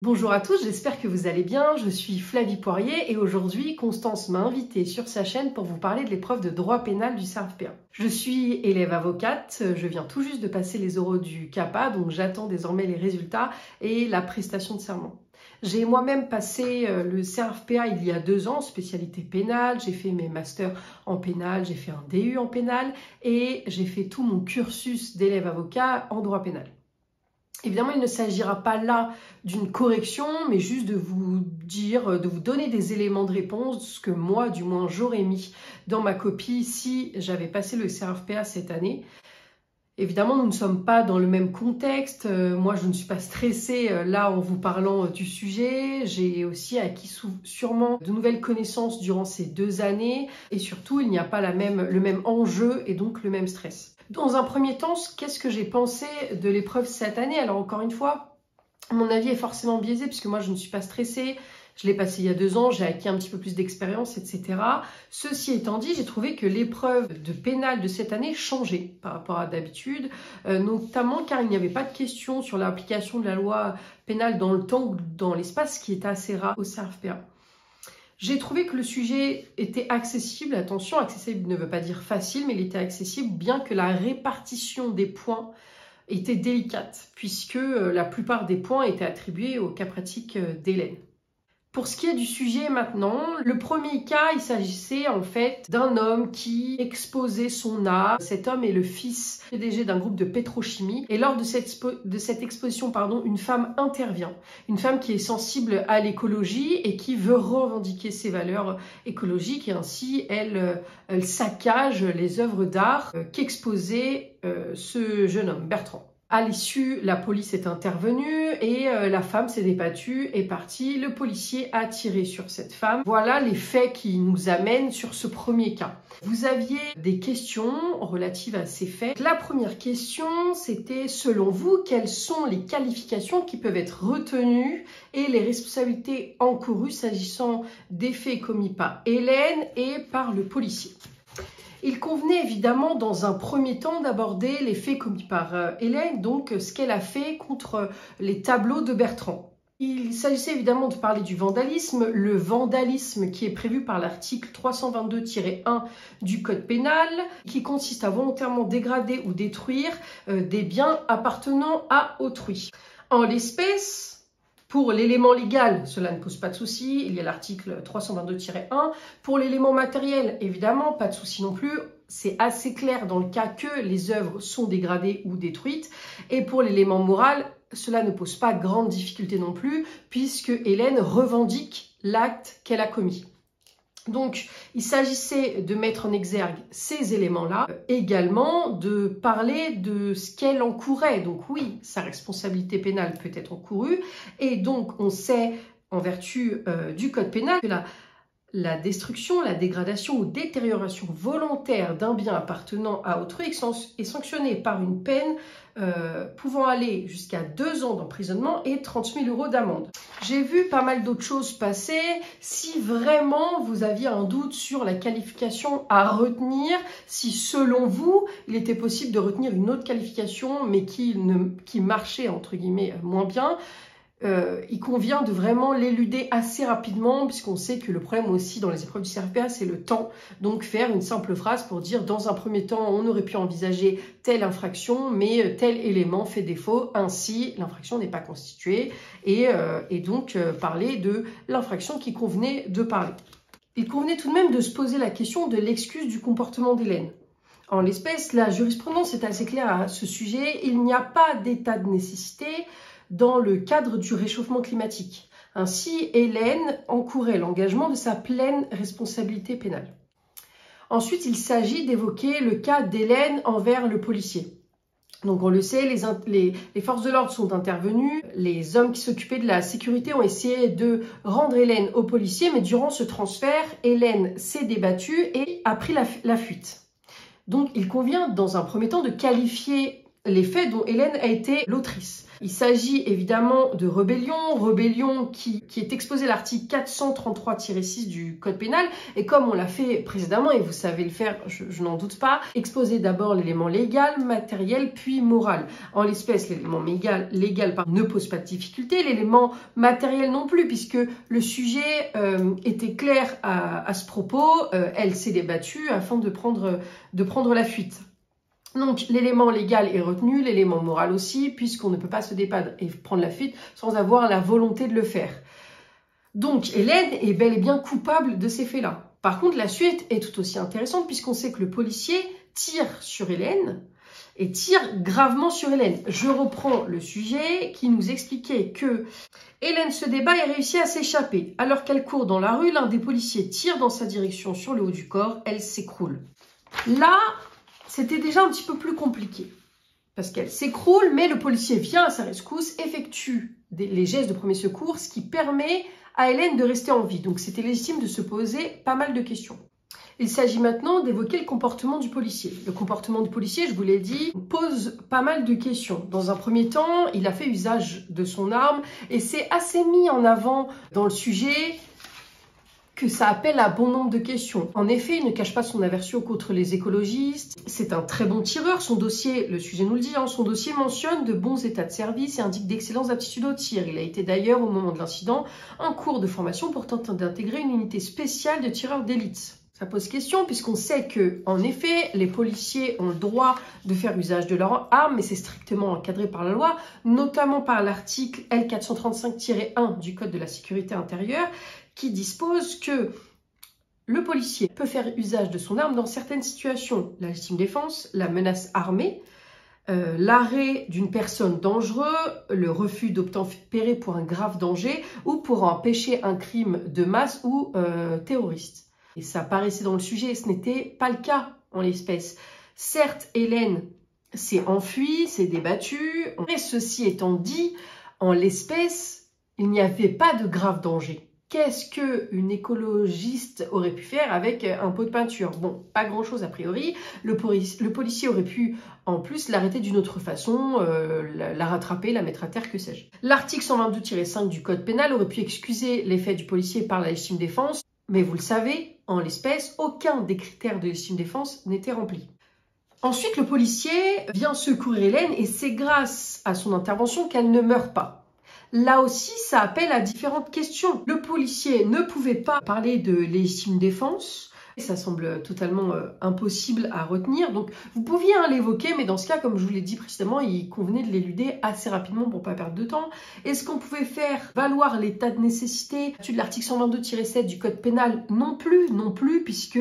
Bonjour à tous, j'espère que vous allez bien. Je suis Flavie Poirier et aujourd'hui, Constance m'a invitée sur sa chaîne pour vous parler de l'épreuve de droit pénal du CERFPA. Je suis élève avocate, je viens tout juste de passer les oraux du CAPA, donc j'attends désormais les résultats et la prestation de serment. J'ai moi-même passé le CERFPA il y a 2 ans, spécialité pénale, j'ai fait mes masters en pénal, j'ai fait un DU en pénal et j'ai fait tout mon cursus d'élève avocat en droit pénal. Évidemment, il ne s'agira pas là d'une correction, mais juste de vous dire, de vous donner des éléments de réponse, ce que moi, du moins, j'aurais mis dans ma copie si j'avais passé le CERFPA cette année. Évidemment, nous ne sommes pas dans le même contexte. Moi, je ne suis pas stressée là en vous parlant du sujet. J'ai aussi acquis sûrement de nouvelles connaissances durant ces 2 années. Et surtout, il n'y a pas le même enjeu et donc le même stress. Dans un premier temps, qu'est-ce que j'ai pensé de l'épreuve cette année? Alors encore une fois, mon avis est forcément biaisé puisque moi, je ne suis pas stressée. Je l'ai passé il y a 2 ans, j'ai acquis un petit peu plus d'expérience, etc. Ceci étant dit, j'ai trouvé que l'épreuve de pénal de cette année changeait par rapport à d'habitude, notamment car il n'y avait pas de questions sur l'application de la loi pénale dans le temps ou dans l'espace, ce qui est assez rare au CERFPA. J'ai trouvé que le sujet était accessible. Attention, accessible ne veut pas dire facile, mais il était accessible, bien que la répartition des points était délicate, puisque la plupart des points étaient attribués au cas pratique d'Hélène. Pour ce qui est du sujet maintenant, le premier cas, il s'agissait en fait d'un homme qui exposait son art. Cet homme est le fils PDG d'un groupe de pétrochimie et lors de cette exposition, une femme intervient. Une femme qui est sensible à l'écologie et qui veut revendiquer ses valeurs écologiques et ainsi elle saccage les œuvres d'art qu'exposait ce jeune homme, Bertrand. À l'issue, la police est intervenue et la femme s'est débattue, est partie. Le policier a tiré sur cette femme. Voilà les faits qui nous amènent sur ce premier cas. Vous aviez des questions relatives à ces faits. La première question, c'était selon vous, quelles sont les qualifications qui peuvent être retenues et les responsabilités encourues s'agissant des faits commis par Hélène et par le policier? Il convenait évidemment dans un premier temps d'aborder les faits commis par Hélène, donc ce qu'elle a fait contre les tableaux de Bertrand. Il s'agissait évidemment de parler du vandalisme, le vandalisme qui est prévu par l'article 322-1 du Code pénal, qui consiste à volontairement dégrader ou détruire des biens appartenant à autrui. En l'espèce, pour l'élément légal, cela ne pose pas de souci, il y a l'article 322-1. Pour l'élément matériel, évidemment, pas de souci non plus. C'est assez clair dans le cas que les œuvres sont dégradées ou détruites. Et pour l'élément moral, cela ne pose pas grande difficulté non plus, puisque Hélène revendique l'acte qu'elle a commis. Donc, il s'agissait de mettre en exergue ces éléments-là, également de parler de ce qu'elle encourait. Donc oui, sa responsabilité pénale peut être encourue, et donc on sait, en vertu du code pénal, que la destruction, la dégradation ou détérioration volontaire d'un bien appartenant à autrui est sanctionnée par une peine pouvant aller jusqu'à 2 ans d'emprisonnement et 30 000 € d'amende. J'ai vu pas mal d'autres choses passer. Si vraiment vous aviez un doute sur la qualification à retenir, si selon vous, il était possible de retenir une autre qualification mais qui marchait entre guillemets moins bien, il convient de vraiment l'éluder assez rapidement puisqu'on sait que le problème aussi dans les épreuves du CERFPA, c'est le temps. Donc faire une simple phrase pour dire dans un premier temps, on aurait pu envisager telle infraction, mais tel élément fait défaut, ainsi l'infraction n'est pas constituée et donc parler de l'infraction qui convenait de parler. Il convenait tout de même de se poser la question de l'excuse du comportement d'Hélène. En l'espèce, la jurisprudence est assez claire à ce sujet, il n'y a pas d'état de nécessité dans le cadre du réchauffement climatique. Ainsi, Hélène encourait l'engagement de sa pleine responsabilité pénale. Ensuite, il s'agit d'évoquer le cas d'Hélène envers le policier. Donc on le sait, les forces de l'ordre sont intervenues, les hommes qui s'occupaient de la sécurité ont essayé de rendre Hélène au policier, mais durant ce transfert, Hélène s'est débattue et a pris la fuite. Donc il convient dans un premier temps de qualifier les faits dont Hélène a été l'autrice. Il s'agit évidemment de rébellion qui est exposée à l'article 433-6 du Code pénal. Et comme on l'a fait précédemment, et vous savez le faire, je n'en doute pas, exposer d'abord l'élément légal, matériel, puis moral. En l'espèce, l'élément légal ne pose pas de difficulté, l'élément matériel non plus, puisque le sujet était clair à ce propos, elle s'est débattue afin de prendre la fuite. Donc l'élément légal est retenu, l'élément moral aussi, puisqu'on ne peut pas se débattre et prendre la fuite sans avoir la volonté de le faire. Donc Hélène est bel et bien coupable de ces faits-là. Par contre, la suite est tout aussi intéressante puisqu'on sait que le policier tire sur Hélène et tire gravement sur Hélène. Je reprends le sujet qui nous expliquait que Hélène se débat et réussit à s'échapper. Alors qu'elle court dans la rue, l'un des policiers tire dans sa direction sur le haut du corps, elle s'écroule. Là, c'était déjà un petit peu plus compliqué, parce qu'elle s'écroule, mais le policier vient à sa rescousse, effectue les gestes de premier secours, ce qui permet à Hélène de rester en vie. Donc c'était légitime de se poser pas mal de questions. Il s'agit maintenant d'évoquer le comportement du policier. Le comportement du policier, je vous l'ai dit, pose pas mal de questions. Dans un premier temps, il a fait usage de son arme, et c'est assez mis en avant dans le sujet que ça appelle à bon nombre de questions. En effet, il ne cache pas son aversion contre les écologistes. C'est un très bon tireur. Son dossier, le sujet nous le dit, son dossier mentionne de bons états de service et indique d'excellentes aptitudes au tir. Il a été d'ailleurs, au moment de l'incident, en cours de formation pour tenter d'intégrer une unité spéciale de tireurs d'élite. Ça pose question puisqu'on sait que, en effet, les policiers ont le droit de faire usage de leur arme, mais c'est strictement encadré par la loi, notamment par l'article L435-1 du Code de la sécurité intérieure, qui dispose que le policier peut faire usage de son arme dans certaines situations. La légitime défense, la menace armée, l'arrêt d'une personne dangereuse, le refus d'obtempérer pour un grave danger ou pour empêcher un crime de masse ou terroriste. Et ça apparaissait dans le sujet, ce n'était pas le cas en l'espèce. Certes, Hélène s'est enfuie, s'est débattue, mais ceci étant dit, en l'espèce, il n'y avait pas de grave danger. Qu'est-ce qu'une écologiste aurait pu faire avec un pot de peinture? Bon, pas grand-chose a priori. Le policier aurait pu en plus l'arrêter d'une autre façon, la rattraper, la mettre à terre, que sais-je. L'article 122-5 du Code pénal aurait pu excuser les faits du policier par la légitime défense, mais vous le savez, en l'espèce, aucun des critères de légitime défense n'était rempli. Ensuite, le policier vient secourir Hélène et c'est grâce à son intervention qu'elle ne meurt pas. Là aussi, ça appelle à différentes questions. Le policier ne pouvait pas parler de légitime défense. Ça semble totalement impossible à retenir. Donc, vous pouviez l'évoquer, mais dans ce cas, comme je vous l'ai dit précédemment, il convenait de l'éluder assez rapidement pour ne pas perdre de temps. Est-ce qu'on pouvait faire valoir l'état de nécessité de l'article 122-7 du Code pénal? Non plus, puisque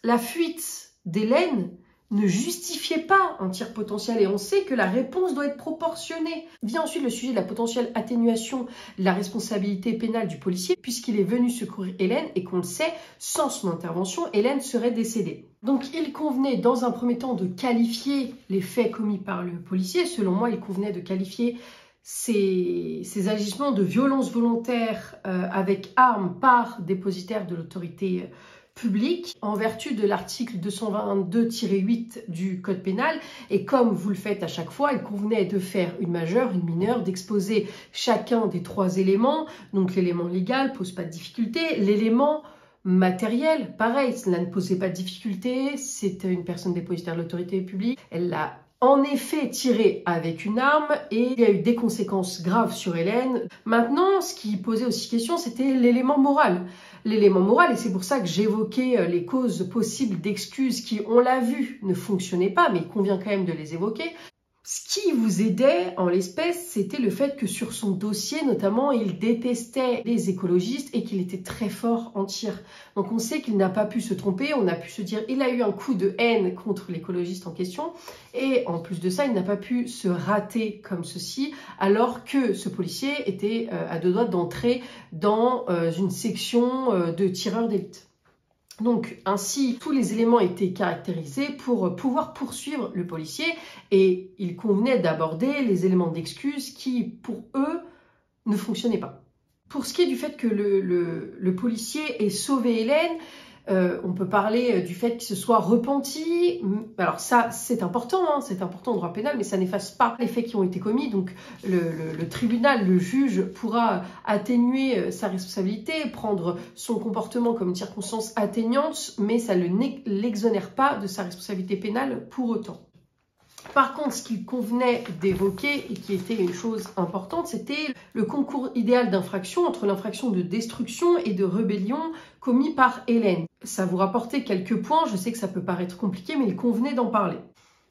la fuite d'Hélène ne justifiait pas un tir potentiel et on sait que la réponse doit être proportionnée. Vient ensuite le sujet de la potentielle atténuation de la responsabilité pénale du policier puisqu'il est venu secourir Hélène et qu'on le sait, sans son intervention, Hélène serait décédée. Donc il convenait dans un premier temps de qualifier les faits commis par le policier. Selon moi, il convenait de qualifier ces agissements de violence volontaire avec arme par dépositaire de l'autorité public en vertu de l'article 222-8 du Code pénal et comme vous le faites à chaque fois, il convenait de faire une majeure, une mineure, d'exposer chacun des trois éléments. Donc l'élément légal pose pas de difficulté, l'élément matériel, pareil, cela ne posait pas de difficulté, c'était une personne dépositaire de l'autorité publique, elle l'a en effet tiré avec une arme et il y a eu des conséquences graves sur Hélène. Maintenant, ce qui posait aussi question, c'était l'élément moral. L'élément moral, et c'est pour ça que j'évoquais les causes possibles d'excuses qui, on l'a vu, ne fonctionnaient pas, mais il convient quand même de les évoquer. Ce qui vous aidait en l'espèce, c'était le fait que sur son dossier, notamment, il détestait les écologistes et qu'il était très fort en tir. Donc on sait qu'il n'a pas pu se tromper, on a pu se dire il a eu un coup de haine contre l'écologiste en question et en plus de ça, il n'a pas pu se rater comme ceci alors que ce policier était à deux doigts d'entrer dans une section de tireurs d'élite. Donc ainsi, tous les éléments étaient caractérisés pour pouvoir poursuivre le policier et il convenait d'aborder les éléments d'excuse qui, pour eux, ne fonctionnaient pas. Pour ce qui est du fait que le policier ait sauvé Hélène, On peut parler du fait qu'il se soit repenti. Alors ça, c'est important au droit pénal, mais ça n'efface pas les faits qui ont été commis. Donc le tribunal, le juge pourra atténuer sa responsabilité, prendre son comportement comme une circonstance atténuante, mais ça ne l'exonère pas de sa responsabilité pénale pour autant. Par contre, ce qu'il convenait d'évoquer et qui était une chose importante, c'était le concours idéal d'infraction entre l'infraction de destruction et de rébellion commis par Hélène. Ça vous rapportait quelques points, je sais que ça peut paraître compliqué, mais il convenait d'en parler.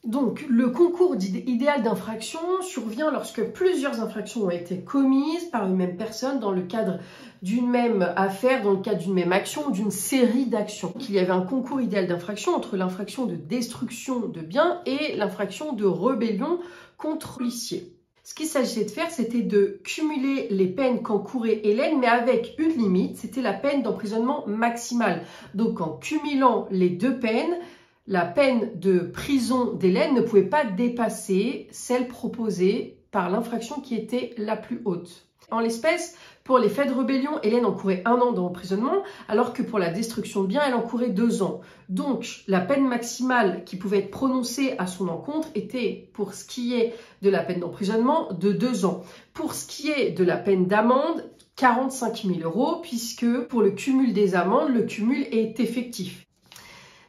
Donc, le concours idéal d'infraction survient lorsque plusieurs infractions ont été commises par une même personne dans le cadre d'une même affaire, dans le cadre d'une même action ou d'une série d'actions. Il y avait un concours idéal d'infraction entre l'infraction de destruction de biens et l'infraction de rébellion contre policier. Ce qu'il s'agissait de faire, c'était de cumuler les peines qu'encourait Hélène, mais avec une limite, c'était la peine d'emprisonnement maximale. Donc, en cumulant les deux peines, la peine de prison d'Hélène ne pouvait pas dépasser celle proposée par l'infraction qui était la plus haute. En l'espèce, pour les faits de rébellion, Hélène encourait 1 an d'emprisonnement, alors que pour la destruction de biens, elle encourait 2 ans. Donc, la peine maximale qui pouvait être prononcée à son encontre était, pour ce qui est de la peine d'emprisonnement, de 2 ans. Pour ce qui est de la peine d'amende, 45 000 €, puisque pour le cumul des amendes, le cumul est effectif.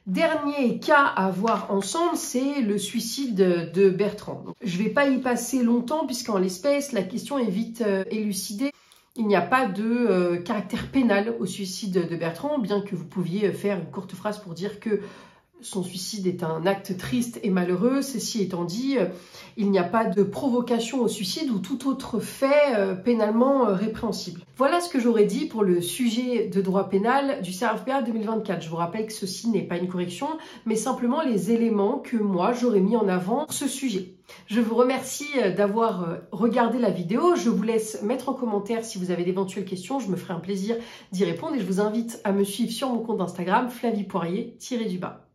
Dernier cas à voir ensemble, c'est le suicide de Bertrand. Je ne vais pas y passer longtemps puisqu'en l'espèce, la question est vite élucidée. Il n'y a pas de caractère pénal au suicide de Bertrand, bien que vous pouviez faire une courte phrase pour dire que son suicide est un acte triste et malheureux. Ceci étant dit, il n'y a pas de provocation au suicide ou tout autre fait pénalement répréhensible. Voilà ce que j'aurais dit pour le sujet de droit pénal du CRFPA 2024. Je vous rappelle que ceci n'est pas une correction, mais simplement les éléments que moi j'aurais mis en avant pour ce sujet. Je vous remercie d'avoir regardé la vidéo. Je vous laisse mettre en commentaire si vous avez d'éventuelles questions. Je me ferai un plaisir d'y répondre et je vous invite à me suivre sur mon compte Instagram, Flavie Poirier-du-bas.